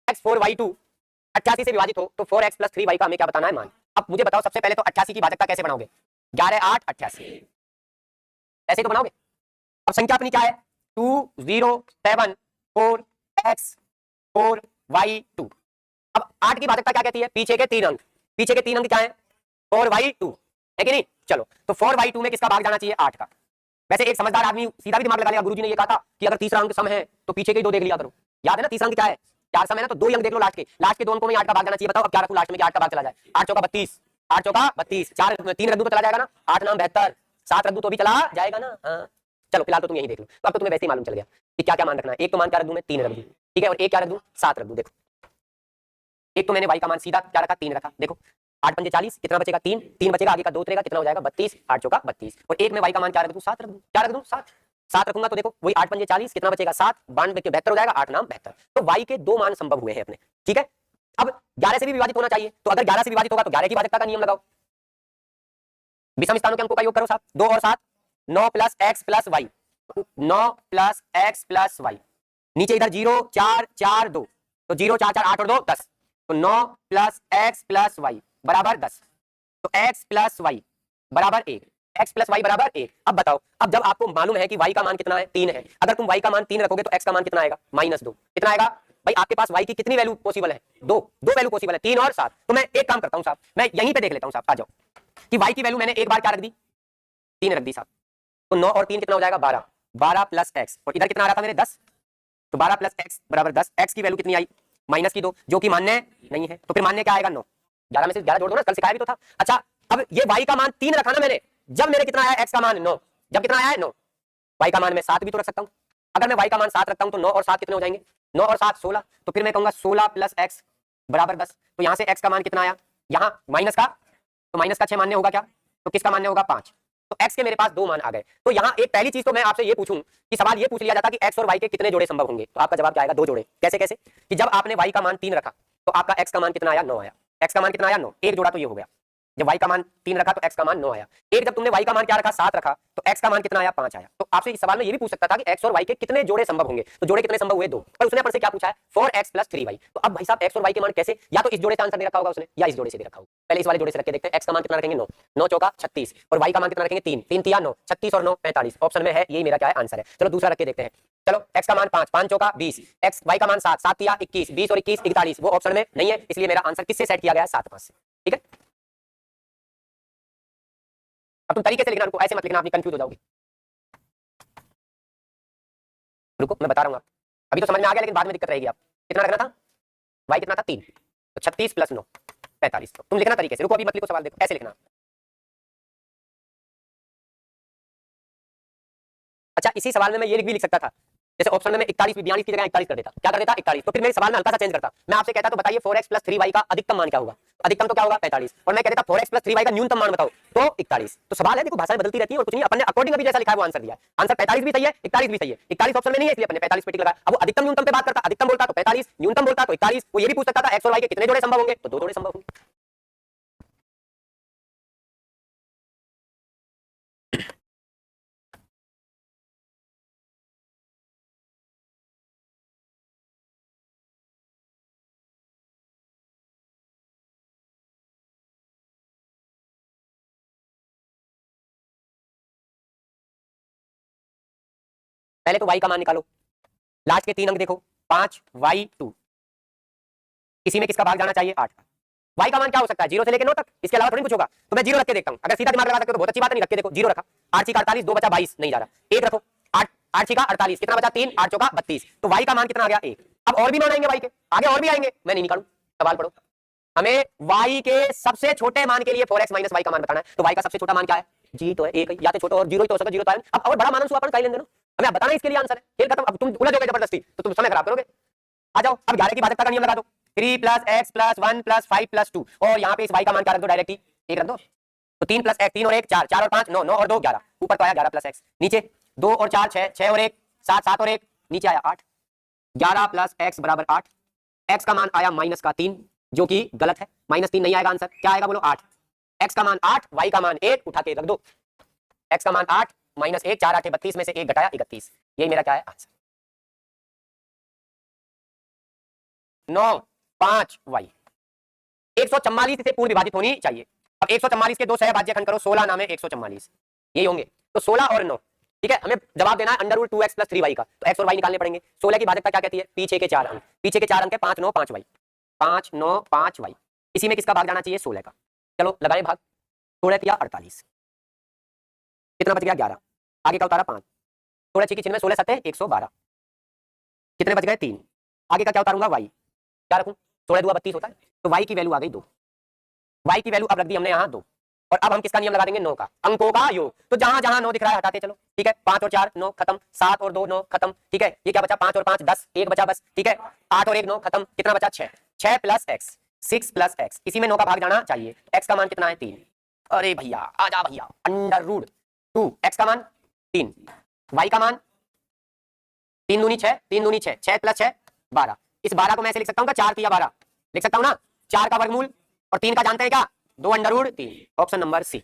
X 4y2 88 से विभाजित हो तो 4x प्लस 3y का हमें क्या बताना है मान। अब मुझे बताओ सबसे पहले तो 88 की भाजकता कैसे बनाओगे, 11 8 88 ऐसे तो बनाओगे। अब संख्या अपनी क्या है 2 0 7 4 x 4 y2। अब 8 की भाजकता क्या कहती है, पीछे के 3 अंक, पीछे के 3 अंक क्या है 4y2 है कि नहीं। चलो तो 4y2 में किसका भाग जाना चाहिए 8 का। वैसे एक समझदार आदमी सीधा भी दिमाग लगा लेगा, गुरुजी ने ये कहा था कि अगर तीसरा अंक सम है तो पीछे के ही दो देख लिया करो। याद है ना तीसरा अंक क्या है, 4 सम है ना, तो 2 ही अंक देख लो लास्ट के 2 अंकों में 8 का भाग जाना चाहिए। बताओ अब क्या रखूं लास्ट में कि 8 का भाग चला जाए, 8 चौका 32, 8 चौका 32, 4 3 रद्दू तो चला जाएगा ना, 8 नाम 72, 7 रद्दू तो भी चला जाएगा ना। हाँ चलो फिलहाल तो तुम यही देख लो। तो अब तो तुम्हें वैसे ही मालूम चल गया कि क्या क्या मान रखना है। एक तो मान क्या रख दूं मैं 3 रख दूं, ठीक है, और एक क्या रख दूं 7 रख दूं। देखो एक तो मैंने y का मान सीधा क्या रखा 3 रखा, देखो 8 पंजे 40, कितना बचेगा 3, 3 बचेगा, आगे का 2 उतरेगा, कितना हो जाएगा 32, 8 चौका 32, और एक में y का मान क्या रख दूं 7 रख दूं, क्या रख दूं 7, 7 रखूंगा तो देखो वही 8 पंजे 40, कितना बचेगा 7, 92 के 72 हो जाएगा, 8 नाम 72। तो y के दो मान संभव हुए हैं अपने, ठीक है। अब 11 से भी विभाजित होना चाहिए, तो अगर 11 से विभाजित होगा तो 11 की भाजकता का नियम लगाओ, विषम स्थानों के अंकों का योग करो 7, 2 और 7 9 plus x plus y, 9 plus x plus y, नीचे इधर 0 4 4 2, तो 0 4 4 8 और 2 10, तो 9 प्लस x प्लस y बराबर 10, तो x प्लस y बराबर 1, x प्लस y बराबर 1। अब बताओ, अब जब आपको मालूम है कि y का मान कितना है 3 है, अगर तुम y का मान 3 रखोगे तो x का मान कितना आएगा -2, कितना आएगा भाई आपके पास y की कितनी वैल्यू पॉसिबल है, दो वैल्यू पॉसिबल है, 3 और 7। तो मैं एक काम करता हूं साहब, मैं यहीं पे देख लेता हूं साहब, आ जाओ कि y की वैल्यू मैंने एक बार क्या रख दी 3 रख दी साहब, तो 9 और 3 कितना हो जाएगा 12, 12 प्लस x, और इधर कितना आ रहा था मेरे 10, तो 12 प्लस x बराबर 10, x की वैल्यू कितनी आई माइनस की 2, जो कि मान्य नहीं है, तो फिर मान्य क्या आएगा 9, 11 में से 11 जोड़ दो ना, कल सिखाया भी तो था। अच्छा अब ये y का मान 3 रखा ना मैंने, जब मेरे कितना आया x का मान 9, जब कितना आया है 9, y का मान मैं 7 भी तो रख सकता हूं। अगर मैं y का मान 7 रखता हूं तो 9 और 7 कितने हो जाएंगे, 9 और 7 16, तो फिर मैं कहूंगा 16 प्लस x बराबर 10, तो यहां से x का मान कितना आया, यहां माइनस का, तो माइनस का 6 मान्य होगा क्या, तो किसका मान्य होगा 5, तो x के मेरे पास 2 मान आ गए। तो यहाँ एक पहली चीज तो मैं आपसे ये पूछूं कि सवाल ये पूछ लिया जाता कि x और y के कितने जोड़े संभव होंगे, तो आपका जवाब क्या आएगा 2 जोड़े। कैसे कैसे कि जब आपने y का मान 3 रखा तो आपका x का मान कितना आया 9 आया, x का मान कितना आया 9, एक जोड़ा तो ये हो गया, जब y का मान 3 रखा तो x का मान 9 आया, एक जब तुमने y का मान क्या रखा 7 रखा तो x का मान कितना आया 5 आया। तो आपसे इस सवाल में ये भी पूछ सकता था कि x और y के कितने जोड़े संभव होंगे, तो जोड़े कितने संभव हुए 2, पर उसने अपन से क्या पूछा है 4x प्लस 3y। तो अब भाई साहब x और y के मान कैसे, या तो इस जोड़े से आंसर दे रखा होगा उसने या इस जोड़े से दे रखा होगा। पहले इस वाले जोड़े से रख के देखते हैं, x का मान कितना रखेंगे 9, 9 चौका 36, और y का मान कितना रखेंगे 3, 3 तिया 9, 36 और 9 45, ऑप्शन में है, यही मेरा क्या है आंसर है। चलो दूसरा रख के देखते हैं, चलो x का मान 5, 5 चौका 20, x y का मान 7, 7 तिया 21, 20 और 21 41, वो ऑप्शन में नहीं है, इसलिए मेरा आंसर किससे सेट किया गया है 7 5 से, ठीक है। अब तुम तरीके से लिखना, रुको ऐसे मत लिखना, आप कंफ्यूज हो जाओगे। रुको मैं बता रहा हूँ, आप अभी तो समझ में आ गया लेकिन बाद में दिक्कत रहेगी। आप कितना रखना था, y कितना था 3, तो 36 प्लस 9 45, तुम लिखना तरीके से, रुको अभी मत लिखो सवाल, देखो ऐसे लिखना। अच्छा इसी सवाल में मैं ये भी लिख सकता था, जैसे ऑप्शन में मैं 41 42 की जगह 41 कर देता, क्या कर देता 41, तो फिर मेरे सवाल में हल्का सा चेंज करता, मैं आपसे कहता तो बताइए 4x प्लस 3y का अधिकतम मान क्या होगा, तो अधिकतम तो क्या होगा 45, और मैं कह देता 4x प्लस 3y का न्यूनतम मान बताओ, तो 41। तो सवाल है देखो भाषाएं बदलती रहती है और कुछ नहीं, अपन ने अकॉर्डिंग अभी जैसा लिखा है वो आंसर दिया, आंसर 45 भी सही है 41 भी सही है, 41 ऑप्शन में नहीं है इसलिए अपन ने 45 पे टिक लगाया। अब वो अधिकतम न्यूनतम पे बात करता, अधिकतम बोलता तो 45, न्यूनतम बोलता तो 41, वो ये भी पूछ सकता था x और y के कितने जोड़े संभव होंगे, तो 2 जोड़े संभव होंगे। पहले तो y का मान निकालो, लास्ट के 3 अंक देखो 5 y2, इसी में किसका भाग जाना चाहिए 8 का, y का मान क्या हो सकता है 0 से लेकर 9 तक, इसके अलावा थोड़ी कुछ होगा, तो मैं 0 रख के देखता हूं, अगर सीधा दिमाग लगा सकते हो तो बहुत अच्छी बात है, नहीं रख के देखो 0 रखा, 8 छीका 48, 2 बचा 22 नहीं जा रहा, 1 रखो 8 8 छीका 48, कितना बचा 3, 8 चौका 32, तो y का मान कितना आ गया 1। अब और भी मान आएंगे y के, आगे और भी आएंगे, मैं नहीं निकालू, सवाल पढ़ो, हमें y के सबसे छोटे मान के लिए 4x माइनस y का मान बताना है, तो y का सबसे छोटा मान क्या है जी, तो है 1, या तो छोटा और 0 ही तो हो सकता, 0 तो है। अब और बड़ा मान अपन कर लेंगे ना, हमें अब बताना इसके लिए आंसर है, खेल खत्म, अब तुम उलझोगे जबरदस्ती तो तुम समय खराब करोगे। आ जाओ अब 11 की भाजकता का नियम लगा दो, 3 plus x plus 1 plus 5 plus 2, और यहाँ पे इस y का मान क्या रख दो डायरेक्ट ही 1 रख दो, तो 3 प्लस एक्स 3 और 1 4, 4 और 5 9, 9 और 2 11, ऊपर तो आया 11 प्लस एक्स, नीचे 2 और 4 6, 6 और 1 7, 7 और 1 नीचे आया 8, 11 प्लस एक्स बराबर 8, एक्स का मान आया -3 जो कि गलत है, -3 नहीं आएगा आंसर, क्या आएगा बोलो 8, एक्स का मान 8 y का मान 1 उठा के रख दो, एक्स का मान 8 -1 4 8 32 में से 1 घटाया 31, यही मेरा क्या है आंसर। 9 5 वाई 144 से पूर्ण विभाजित होनी चाहिए। अब 144 के दो सहभाज्य खंड करो, 16 नाम है 144, यही होंगे। तो 16 और 9, ठीक है, हमें जवाब देना है under root 2x plus 3y का, तो x और y निकालने पड़ेंगे। 16 की भाजकता क्या कहती है, पीछे के 4 अंक, पीछे के 4 अंक है 5 9 5 वाई, 5 9 5 वाई, इसी में किसका भाग जाना चाहिए, 16 का। चलो लगाएं भाग, 16 किया 48, कितना बच गया 11, आगे का उतारा 5, 16 की चिन्ह में 16 सत्ते 112, कितने बच गए 3, आगे का क्या उतारूंगा y, क्या रखूं, 16 दूआ 32 होता है, तो y की वैल्यू आ गई 2, y की वैल्यू अब रख दी हमने यहाँ 2, और अब हम किसका नियम लगा देंगे, 9 का, अंकों का योग। तो जहां जहां 9 दिख रहा है हटाते चलो, ठीक है, 5 और 4 9 खत्म, 7 और 2 9 खत्म, ठीक है, ये क्या बचा 5 और 5 10, एक बचा बस, ठीक है, 8 और 1 9 खत्म, कितना बचा 6, 6 प्लस x 6 प्लस x, इसी में 9 का भाग जाना चाहिए, x का मान कितना है 3, अरे भैया आजा भैया, अंडर रूट 2 x का मान 3, y का मान 3 दूनी 6, 3 दूनी 6, 6 प्लस 6 12, इस 12 को मैं ऐसे लिख सकता हूँ 4 किया 12, लिख सकता हूँ ना, 4 का वर्गमूल और 3 का जानते हैं क्या, 2 अंडर रूट 3, ऑप्शन नंबर सी।